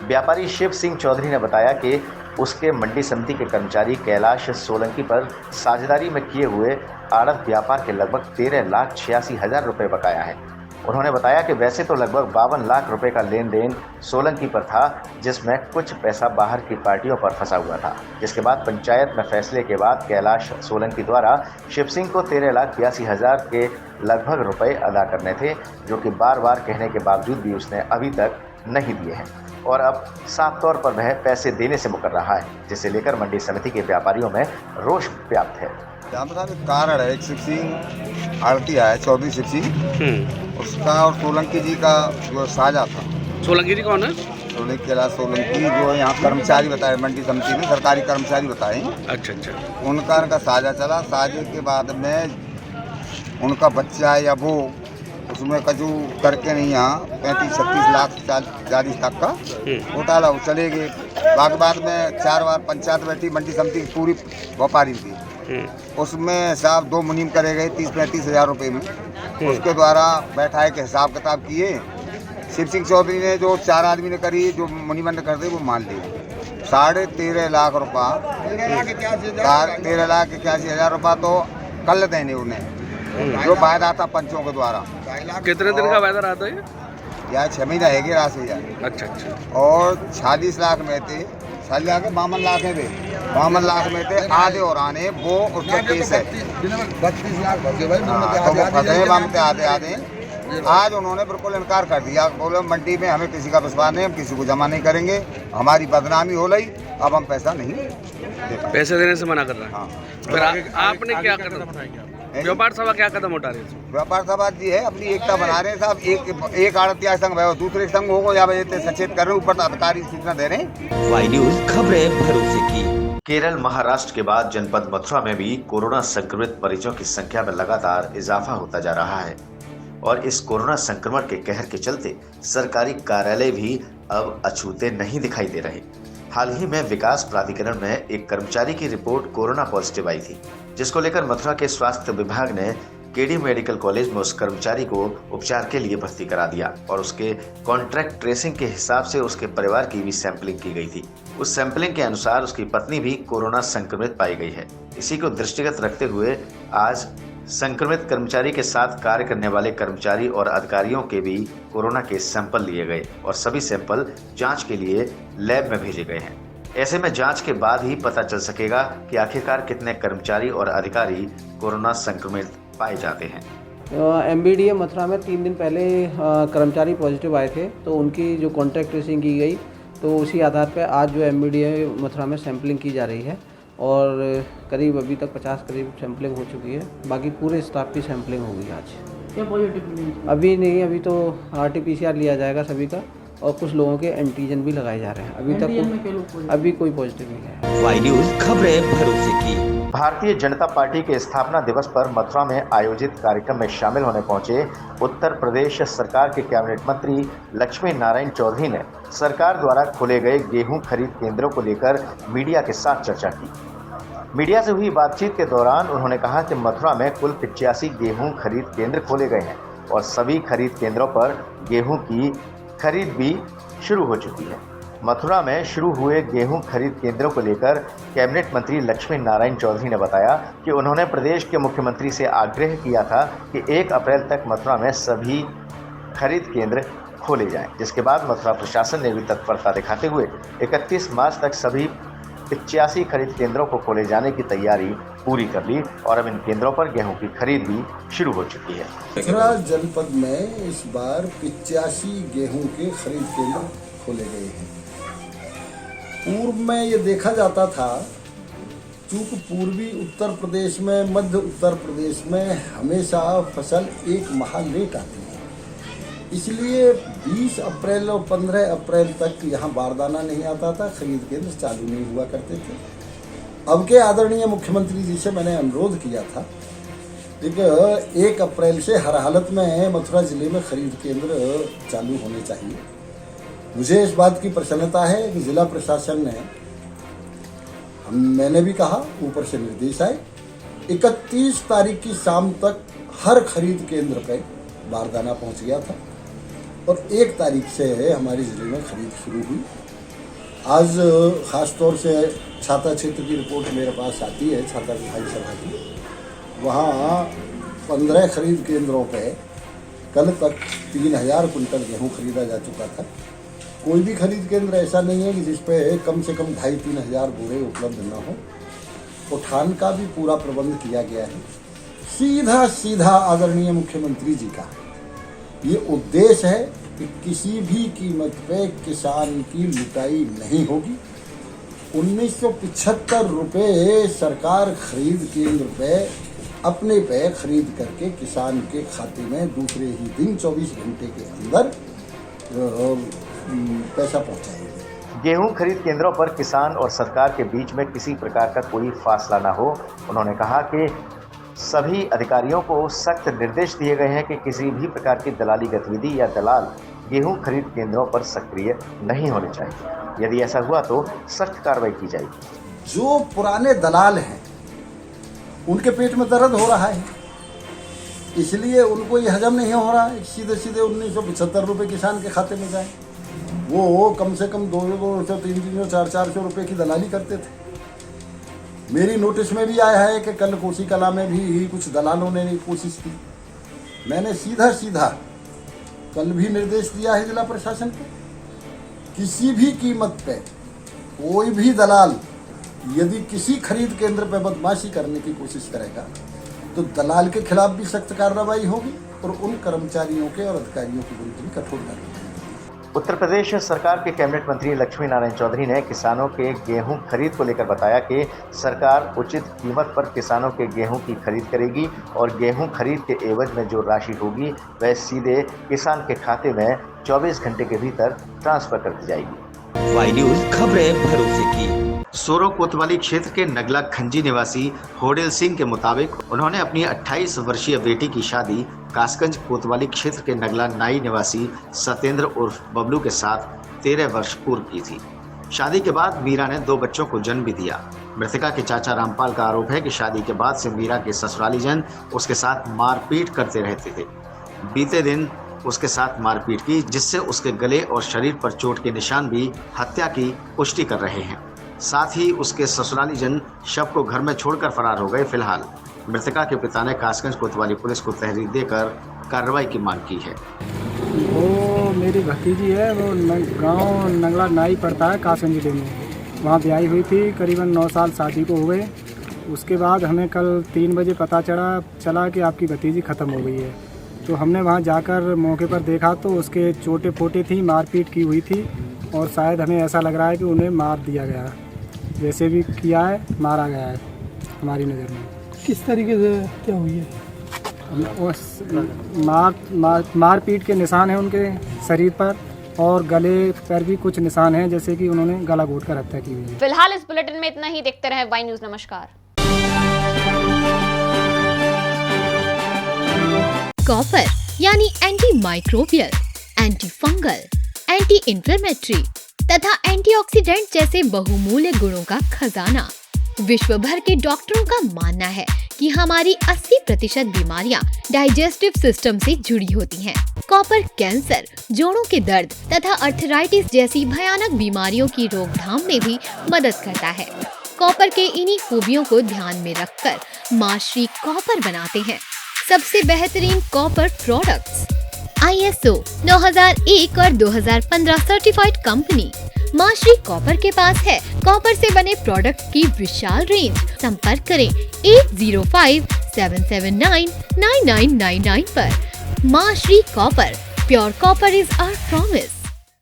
व्यापारी शिव सिंह चौधरी ने बताया कि उसके मंडी समिति के कर्मचारी कैलाश सोलंकी पर साझेदारी में किए हुए आड़त व्यापार के लगभग 13,86,000 रुपये बकाया है। उन्होंने बताया कि वैसे तो लगभग 52 लाख रुपए का लेन देन सोलंकी पर था, जिसमें कुछ पैसा बाहर की पार्टियों पर फंसा हुआ था, जिसके बाद पंचायत में फैसले के बाद कैलाश सोलंकी द्वारा शिव सिंह को 13,82,000 के लगभग रुपए अदा करने थे, जो कि बार बार कहने के बावजूद भी उसने अभी तक नहीं दिए हैं और अब साफ तौर पर वह पैसे देने से मुकर रहा है, जिसे लेकर मंडी समिति के व्यापारियों में रोष व्याप्त है। कारण है, शिव सिंह आड़ती है, चौधरी शिव सिंह, उसका और सोलंकी जी का जो साझा था। सोलंकी जी कौन है? सोलंकी कैलाश सोलंकी जो यहाँ कर्मचारी बताए, मंडी समिति में सरकारी कर्मचारी बताए। अच्छा। उनका साझा चला, साझे के बाद में उनका बच्चा या वो उसमें कजू करके नहीं, यहाँ 35-36 लाख 40 तक का घोटाला वो चले गए। बाद में 4 बार पंचायत बैठी, मंडी समिति की पूरी व्यापारी थी, उसमें हिसाब 2 मुनीम करे गए 30-35 हज़ार रुपये में। उसके द्वारा बैठाए के हिसाब किताब किए। शिव सिंह चौधरी ने जो 4 आदमी ने करी, जो मुनीमंड कर दे वो मान लिए। 13.5 लाख रुपया, 13,81,000 रुपया तो कल देने उन्हें, जो वायदा था पंचों के द्वारा। कितने दिन का वायदा रहा था ये? या 6 महीना है कि राशि यार। अच्छा। और 46 लाख में थे, 40 लाख 52 लाख है, 52 लाख में थे आधे और आने, वो उसका केस है 32 लाख फंसे भाई, आधे। आज उन्होंने बिल्कुल इनकार कर दिया, बोले मंडी में हमें किसी का विश्वास नहीं, हम किसी को जमा नहीं करेंगे, हमारी बदनामी हो रही, अब हम पैसा नहीं पैसे देने से मना कर रहे हैं। फिर आपने क्या कदम उठाया? व्यापार सभा क्या कदम उठा रही है? व्यापार सभा जी है अपनी एकता बना रहे हैं साहब। एक आड़तिया संघ है दूसरे संघ होगा या वजह सचेत कर रहे हैं, ऊपर अधिकारी सूचना दे रहे हैं। वाई न्यूज खबरें भरोसे की। केरल महाराष्ट्र के बाद जनपद मथुरा में भी कोरोना संक्रमित मरीजों की संख्या में लगातार इजाफा होता जा रहा है और इस कोरोना संक्रमण के कहर के चलते सरकारी कार्यालय भी अब अछूते नहीं दिखाई दे रहे। हाल ही में विकास प्राधिकरण में एक कर्मचारी की रिपोर्ट कोरोना पॉजिटिव आई थी, जिसको लेकर मथुरा के स्वास्थ्य विभाग ने केडी मेडिकल कॉलेज में उस कर्मचारी को उपचार के लिए भर्ती करा दिया और उसके कॉन्ट्रैक्ट ट्रेसिंग के हिसाब से उसके परिवार की भी सैंपलिंग की गई थी। उस सैंपलिंग के अनुसार उसकी पत्नी भी कोरोना संक्रमित पाई गई है। इसी को दृष्टिगत रखते हुए आज संक्रमित कर्मचारी के साथ कार्य करने वाले कर्मचारी और अधिकारियों के भी कोरोना के सैंपल लिए गए और सभी सैंपल जांच के लिए लैब में भेजे गए हैं। ऐसे में जांच के बाद ही पता चल सकेगा कि आखिरकार कितने कर्मचारी और अधिकारी कोरोना संक्रमित पाए जाते हैं। MBDA मथुरा में 3 दिन पहले कर्मचारी पॉजिटिव आए थे, तो उनकी जो कॉन्टैक्ट ट्रेसिंग की गई, तो उसी आधार पर आज जो MBDA मथुरा में सैंपलिंग की जा रही है और करीब अभी तक 50 करीब सैंपलिंग हो चुकी है। बाकी पूरे स्टाफ की सैंपलिंग होगी आज। क्या पॉजिटिव? अभी नहीं, अभी तो RT-PCR लिया जाएगा सभी का और कुछ लोगों के एंटीजन भी लगाए जा रहे हैं। अभी तक अभी कोई पॉजिटिव नहीं है। वाई न्यूज खबरें भरोसे की। भारतीय जनता पार्टी के स्थापना दिवस पर मथुरा में आयोजित कार्यक्रम में शामिल होने पहुंचे उत्तर प्रदेश सरकार के कैबिनेट मंत्री लक्ष्मी नारायण चौधरी ने सरकार द्वारा खोले गए गेहूं खरीद केंद्रों को लेकर मीडिया के साथ चर्चा की। मीडिया से हुई बातचीत के दौरान उन्होंने कहा कि मथुरा में कुल 85 गेहूं खरीद केंद्र खोले गए हैं और सभी खरीद केंद्रों पर गेहूं की खरीद भी शुरू हो चुकी है। मथुरा में शुरू हुए गेहूं खरीद केंद्रों को लेकर कैबिनेट मंत्री लक्ष्मी नारायण चौधरी ने बताया कि उन्होंने प्रदेश के मुख्यमंत्री से आग्रह किया था कि 1 अप्रैल तक मथुरा में सभी खरीद केंद्र खोले जाएं, जिसके बाद मथुरा प्रशासन ने भी तत्परता दिखाते हुए 31 मार्च तक सभी 85 खरीद केंद्रों को खोले जाने की तैयारी पूरी कर ली और अब इन केंद्रों पर गेहूं की खरीद भी शुरू हो चुकी है। मथुरा जनपद में इस बार 85 गेहूं के खरीद केंद्र खोले गए हैं। पूर्व में ये देखा जाता था, चूँकि पूर्वी उत्तर प्रदेश में, मध्य उत्तर प्रदेश में हमेशा फसल 1 माह लेट आती है, इसलिए 20 अप्रैल और 15 अप्रैल तक यहाँ बारदाना नहीं आता था, खरीद केंद्र चालू नहीं हुआ करते थे। अब के आदरणीय मुख्यमंत्री जी से मैंने अनुरोध किया था कि 1 अप्रैल से हर हालत में मथुरा जिले में खरीद केंद्र चालू होने चाहिए। मुझे इस बात की प्रसन्नता है कि जिला प्रशासन ने, मैंने भी कहा, ऊपर से निर्देश आए, 31 तारीख की शाम तक हर खरीद केंद्र पे बारदाना पहुंच गया था और 1 तारीख से हमारे ज़िले में खरीद शुरू हुई। आज ख़ास तौर से छाता क्षेत्र की रिपोर्ट मेरे पास आती है, छाता विधानसभा की, वहाँ 15 खरीद केंद्रों पे कल तक 3000 कुंटल गेहूँ खरीदा जा चुका था। कोई भी खरीद केंद्र ऐसा नहीं है कि जिस पे कम से कम 2,500-3 हज़ार बोरे उपलब्ध न हो। उठान का भी पूरा प्रबंध किया गया है। सीधा आदरणीय मुख्यमंत्री जी का ये उद्देश्य है कि किसी भी कीमत पे किसान की लुटाई नहीं होगी। 1975 रुपये सरकार खरीद केंद्र पे अपने पे खरीद करके किसान के खाते में दूसरे ही दिन 24 घंटे के अंदर पैसा पहुंचाएंगे। गेहूं खरीद केंद्रों पर किसान और सरकार के बीच में किसी प्रकार का कोई फासला न हो। उन्होंने कहा कि सभी अधिकारियों को सख्त निर्देश दिए गए हैं कि किसी भी प्रकार की दलाली गतिविधि या दलाल गेहूं खरीद केंद्रों पर सक्रिय नहीं होने चाहिए। यदि ऐसा हुआ तो सख्त कार्रवाई की जाएगी। जो पुराने दलाल हैं उनके पेट में दर्द हो रहा है, इसलिए उनको ये हजम नहीं हो रहा है। सीधे 1975 रुपये किसान के खाते में जाए। वो कम से कम 200, 300, 400 रुपये की दलाली करते थे। मेरी नोटिस में भी आया है कि कल कोसी कला में भी कुछ दलालों ने कोशिश की। मैंने सीधा कल भी निर्देश दिया है जिला प्रशासन को, किसी भी कीमत पे कोई भी दलाल यदि किसी खरीद केंद्र पे बदमाशी करने की कोशिश करेगा तो दलाल के खिलाफ भी सख्त कार्रवाई होगी और उन कर्मचारियों के और अधिकारियों के विरुद्ध भी कठोर कार्रवाई। उत्तर प्रदेश सरकार के कैबिनेट मंत्री लक्ष्मी नारायण चौधरी ने किसानों के गेहूं खरीद को लेकर बताया कि सरकार उचित कीमत पर किसानों के गेहूं की खरीद करेगी और गेहूं खरीद के एवज में जो राशि होगी वह सीधे किसान के खाते में 24 घंटे के भीतर ट्रांसफर कर दी जाएगी। वाई न्यूज़, खबरें भरोसे की। सोरो कोतवाली क्षेत्र के नगला खंजी निवासी होडेल सिंह के मुताबिक उन्होंने अपनी 28 वर्षीय बेटी की शादी कासगंज कोतवाली क्षेत्र के नगला नाई निवासी सत्येंद्र उर्फ बबलू के साथ 13 वर्ष पूर्व की थी। शादी के बाद मीरा ने 2 बच्चों को जन्म भी दिया। मृतका के चाचा रामपाल का आरोप है कि शादी के बाद से मीरा के ससुराली जन उसके साथ मारपीट करते रहते थे। बीते दिन उसके साथ मारपीट की, जिससे उसके गले और शरीर पर चोट के निशान भी हत्या की पुष्टि कर रहे हैं। साथ ही उसके ससुराली जन शव को घर में छोड़कर फरार हो गए। फिलहाल मृतका के पिता ने कासगंज कोतवाली पुलिस को तहरीर देकर कार्रवाई की मांग की है। वो मेरी भतीजी है, वो गांव नगला नाई पड़ता है कासगंज जिले में। वहाँ ब्याही हुई थी, करीबन 9 साल शादी को हुए। उसके बाद हमें कल 3 बजे पता चला कि आपकी भतीजी ख़त्म हो गई है। तो हमने वहाँ जाकर मौके पर देखा तो उसके चोटें फोटे थी, मारपीट की हुई थी और शायद हमें ऐसा लग रहा है कि उन्हें मार दिया गया। जैसे भी किया है मारा गया है हमारी नज़र में। किस तरीके से क्या हुई है? मारपीट के निशान हैं उनके शरीर पर और गले पर भी कुछ निशान हैं, जैसे कि उन्होंने गला घोट कर हत्या की हुई है। फिलहाल इस बुलेटिन में इतना ही। देखते रहे वाई न्यूज़। नमस्कार। कॉपर यानी anti microbial, anti fungal, anti inflammatory तथा एंटीऑक्सीडेंट जैसे बहुमूल्य गुणों का खजाना। विश्व भर के डॉक्टरों का मानना है कि हमारी 80% बीमारियां डाइजेस्टिव सिस्टम से जुड़ी होती हैं। कॉपर कैंसर, जोड़ों के दर्द तथा अर्थराइटिस जैसी भयानक बीमारियों की रोकथाम में भी मदद करता है। कॉपर के इन्हीं खूबियों को ध्यान में रखकर मां श्री कॉपर बनाते हैं सबसे बेहतरीन कॉपर प्रोडक्ट्स। ISO 9001 और 2015 सर्टिफाइड कंपनी मां श्री कॉपर के पास है कॉपर से बने प्रोडक्ट की विशाल रेंज। संपर्क करें 8057799999 पर। Maa Shri copper, pure copper is our promise.